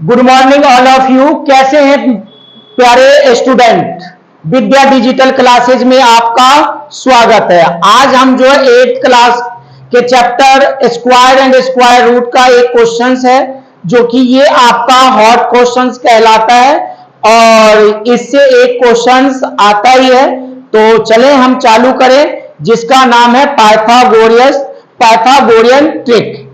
Good morning all of you. कैसे हैं प्यारे स्टूडेंट? विद्या डिजिटल क्लासेज में आपका स्वागत है। आज हम जो है 8th क्लास के chapter square and square root का एक क्वेश्चन है, जो कि ये आपका हॉट क्वेश्चन कहलाता है और इससे एक क्वेश्चन आता ही है। तो चले हम चालू करें, जिसका नाम है पाइथागोरियन ट्रिक,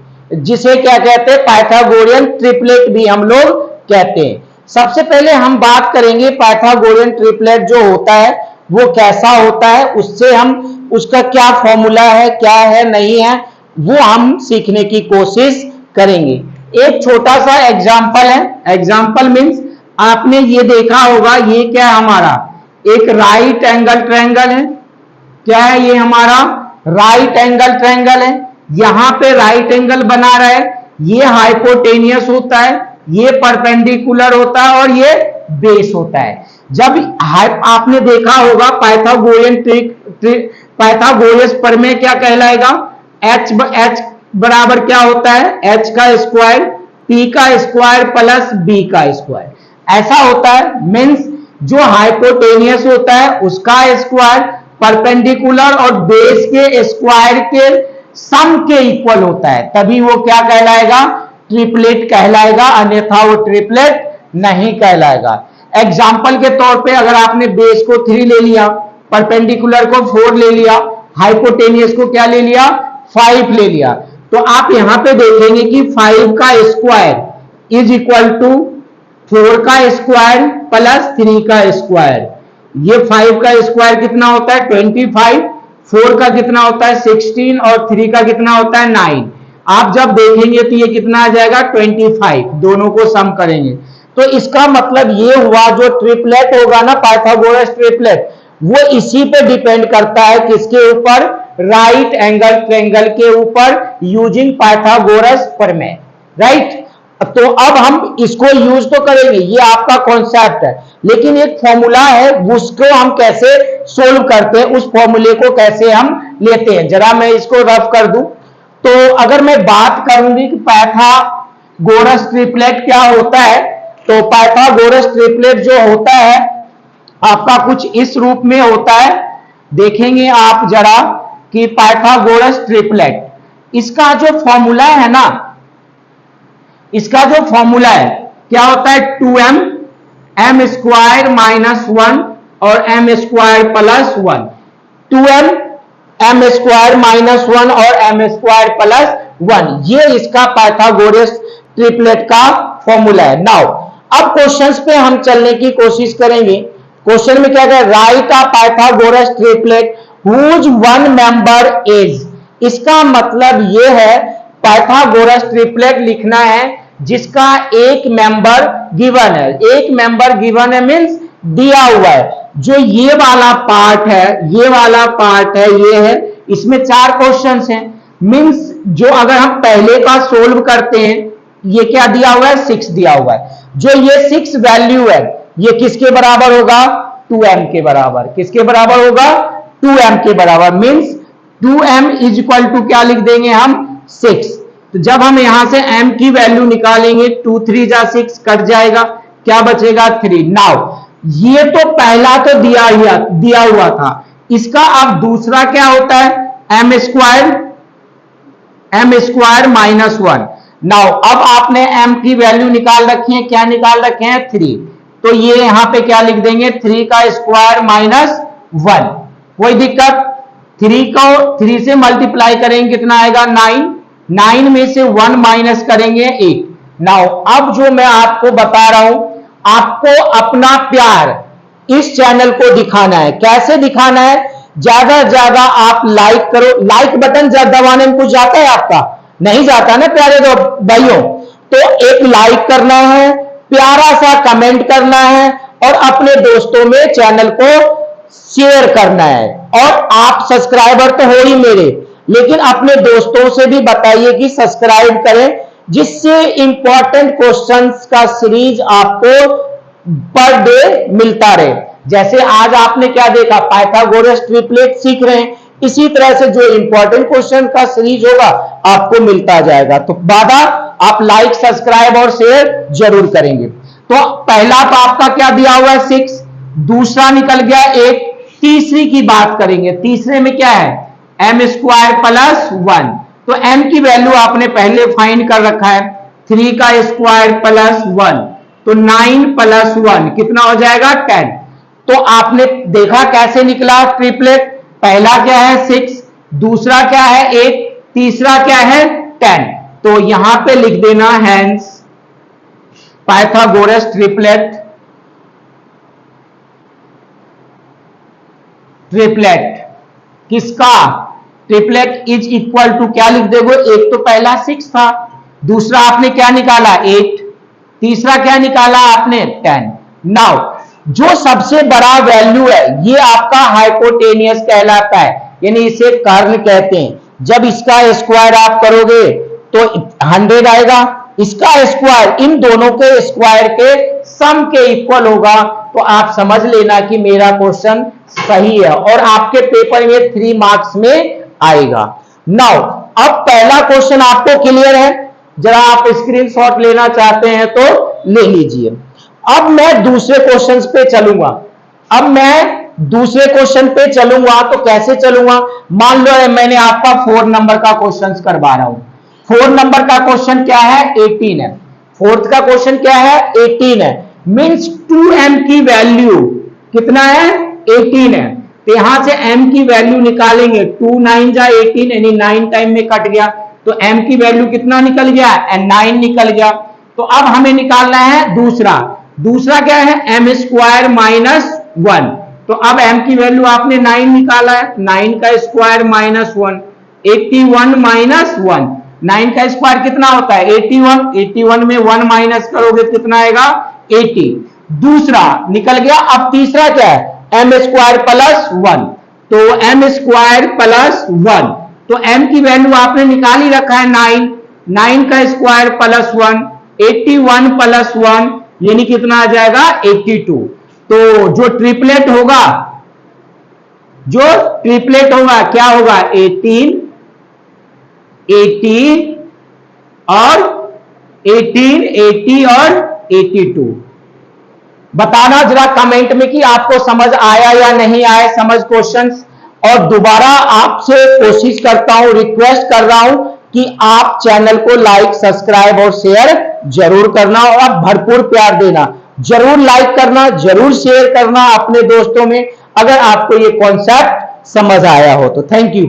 जिसे क्या कहते हैं, पाइथागोरियन ट्रिपलेट भी हम लोग कहते हैं। सबसे पहले हम बात करेंगे पाइथागोरियन ट्रिपलेट जो होता है वो कैसा होता है, उससे हम उसका क्या फॉर्मूला है, क्या है, नहीं है, वो हम सीखने की कोशिश करेंगे। एक छोटा सा एग्जांपल है। एग्जांपल मींस आपने ये देखा होगा, ये क्या है, हमारा एक राइट एंगल ट्रायंगल है। क्या है ये? हमारा राइट एंगल ट्रायंगल है। यहां पे राइट एंगल बना रहा है, ये हाइपोटेनियस होता है, ये परपेंडिकुलर होता है और ये बेस होता है। जब आपने देखा होगा पाइथागोरियस प्रमेय क्या कहलाएगा? एच बराबर क्या होता है? एच का स्क्वायर पी का स्क्वायर प्लस बी का स्क्वायर। ऐसा होता है। मीन्स जो हाइपोटेनियस होता है उसका स्क्वायर परपेंडिकुलर और बेस के स्क्वायर के सम के इक्वल होता है, तभी वो क्या कहलाएगा? ट्रिपलेट कहलाएगा, अन्यथा वो ट्रिपलेट नहीं कहलाएगा। एग्जाम्पल के तौर पे अगर आपने बेस को 3 ले लिया, परपेंडिकुलर को 4 ले लिया, हाइपोटेनियस को क्या ले लिया? 5 ले लिया, तो आप यहां पे देखेंगे कि 5 का स्क्वायर इज इक्वल टू 4 का स्क्वायर प्लस 3 का स्क्वायर। ये 5 का स्क्वायर कितना होता है? 25, 4 का कितना होता है? 16 और 3 का कितना होता है? 9। आप जब देखेंगे तो ये कितना आ जाएगा? 25। दोनों को सम करेंगे तो इसका मतलब ये हुआ, जो ट्रिपलेट होगा ना, पाइथागोरस ट्रिपलेट, वो इसी पे डिपेंड करता है, किसके ऊपर? राइट एंगल ट्रायंगल के ऊपर, यूजिंग पाइथागोरस प्रमेय। राइट। तो अब हम इसको यूज तो करेंगे, ये आपका कॉन्सेप्ट है, लेकिन एक फॉर्मूला है, उसको हम कैसे सोल्व करते हैं, उस फॉर्मूले को कैसे हम लेते हैं, जरा मैं इसको रफ कर दूं। तो अगर मैं बात करूंगी कि पाइथागोरस ट्रिपलेट क्या होता है, तो पाइथागोरस ट्रिपलेट जो होता है आपका कुछ इस रूप में होता है। देखेंगे आप जरा कि पाइथागोरस ट्रिपलेट, इसका जो फॉर्मूला है ना, इसका जो फॉर्मूला है क्या होता है? 2m m स्क्वायर माइनस 1 और m square plus 1। 2m m square minus 1 और m स्क्वायर प्लस 1, ये इसका पाइथागोरस ट्रिपलेट का फॉर्मूला है। नाउ अब क्वेश्चंस पे हम चलने की कोशिश करेंगे। क्वेश्चन में क्या है? Write a Pythagoras triplet whose one member is. इसका मतलब ये है, पाइथागोरस ट्रिपलेट लिखना है जिसका एक मेंबर गिवन है। एक मेंबर गिवन है मींस दिया हुआ है। जो ये वाला पार्ट है, ये वाला पार्ट है, ये है, इसमें 4 क्वेश्चंस हैं। मींस जो अगर हम पहले का सोल्व करते हैं, ये क्या दिया हुआ है? 6 दिया हुआ है। जो ये 6 वैल्यू है, ये किसके बराबर होगा? 2m के बराबर। किसके बराबर होगा? 2m के बराबर। Means 2m is equal to क्या लिख देंगे हम? 6। तो जब हम यहां से m की वैल्यू निकालेंगे, 2 3 जा 6 कट जाएगा, क्या बचेगा? 3। नाउ ये तो पहला तो दिया हुआ था, इसका अब दूसरा क्या होता है? m square minus 1। नाउ अब आपने m की वैल्यू निकाल रखी है, क्या निकाल रखे हैं? 3। तो ये यहां पे क्या लिख देंगे? 3 का स्क्वायर माइनस 1। कोई दिक्कत? 3 को 3 से मल्टीप्लाई करेंगे, कितना आएगा? 9। 9 में से 1 माइनस करेंगे 8। नाउ अब जो मैं आपको बता रहा हूं, आपको अपना प्यार इस चैनल को दिखाना है। कैसे दिखाना है? ज्यादा से ज्यादा आप लाइक करो। लाइक बटन दबाने में कुछ जाता है आपका? नहीं जाता ना प्यारे भाइयों। तो एक लाइक करना है, प्यारा सा कमेंट करना है और अपने दोस्तों में चैनल को शेयर करना है। और आप सब्सक्राइबर तो हो ही मेरे, लेकिन अपने दोस्तों से भी बताइए कि सब्सक्राइब करें, जिससे इंपॉर्टेंट क्वेश्चंस का सीरीज आपको पर डे मिलता रहे। जैसे आज आपने क्या देखा? पाइथागोरस ट्रिपलेट सीख रहे हैं, इसी तरह से जो इंपॉर्टेंट क्वेश्चन का सीरीज होगा आपको मिलता जाएगा। तो वादा आप लाइक सब्सक्राइब और शेयर जरूर करेंगे। तो पहला तो आपका क्या दिया हुआ है 6, दूसरा निकल गया 8, तीसरी की बात करेंगे। तीसरे में क्या है m स्क्वायर प्लस 1, तो m की वैल्यू आपने पहले फाइंड कर रखा है 3 का स्क्वायर प्लस 1, तो 9 प्लस 1 कितना हो जाएगा 10। तो आपने देखा कैसे निकला ट्रिपलेट, पहला क्या है 6, दूसरा क्या है 8, तीसरा क्या है 10। तो यहां पे लिख देना हेंस पाइथागोरस ट्रिपलेट, ट्रिपलेट किसका ट्रिपलेट इज इक्वल टू क्या लिख दोगे, एक तो पहला 6 था, दूसरा आपने क्या निकाला 8, तीसरा क्या निकाला आपने 10। नाउ जो सबसे बड़ा वैल्यू है ये आपका हाइपोटेनियस कहलाता है, यानी इसे कर्ण कहते हैं। जब इसका स्क्वायर आप करोगे तो 100 आएगा, इसका स्क्वायर इन दोनों के स्क्वायर के सम के इक्वल होगा। तो आप समझ लेना कि मेरा क्वेश्चन सही है और आपके पेपर में 3 मार्क्स में आएगा। नाउ अब पहला क्वेश्चन आपको क्लियर है, जरा आप स्क्रीनशॉट लेना चाहते हैं तो ले लीजिए। अब मैं दूसरे क्वेश्चन पे चलूंगा, तो कैसे चलूंगा, मान लो मैंने आपका 4 नंबर का क्वेश्चन करवा रहा हूं। 4 नंबर का क्वेश्चन क्या है 18 है, फोर्थ का क्वेश्चन क्या है 18 है, मींस 2m की वैल्यू कितना है 18 है। तो यहां से m की वैल्यू निकालेंगे, 2 9 जा 18 यानी 9 टाइम में कट गया, तो m की वैल्यू कितना निकल गया 9 निकल गया। तो अब हमें निकालना है दूसरा क्या है m स्क्वायर माइनस 1। तो अब m की वैल्यू आपने 9 निकाला है, 9 का स्क्वायर माइनस 1, 81 माइनस 1, 9 का स्क्वायर कितना होता है 81, 81 में 1 माइनस करोगे कितना आएगा 80। दूसरा निकल गया। अब तीसरा क्या है m स्क्वायर प्लस 1, तो m स्क्वायर प्लस 1, तो m की वैल्यू आपने निकाल ही रखा है 9, 9 का स्क्वायर प्लस 1, 81 प्लस 1 यानी कितना आ जाएगा 82। तो जो ट्रिपलेट होगा क्या होगा 18, 80 और 18, 80 और 82। बताना जरा कमेंट में कि आपको समझ आया या नहीं आया समझ क्वेश्चंस। और दोबारा आपसे कोशिश करता हूं, रिक्वेस्ट कर रहा हूं कि आप चैनल को लाइक सब्सक्राइब और शेयर जरूर करना और आप भरपूर प्यार देना, जरूर लाइक करना, जरूर शेयर करना अपने दोस्तों में, अगर आपको ये कॉन्सेप्ट समझ आया हो तो। Thank you.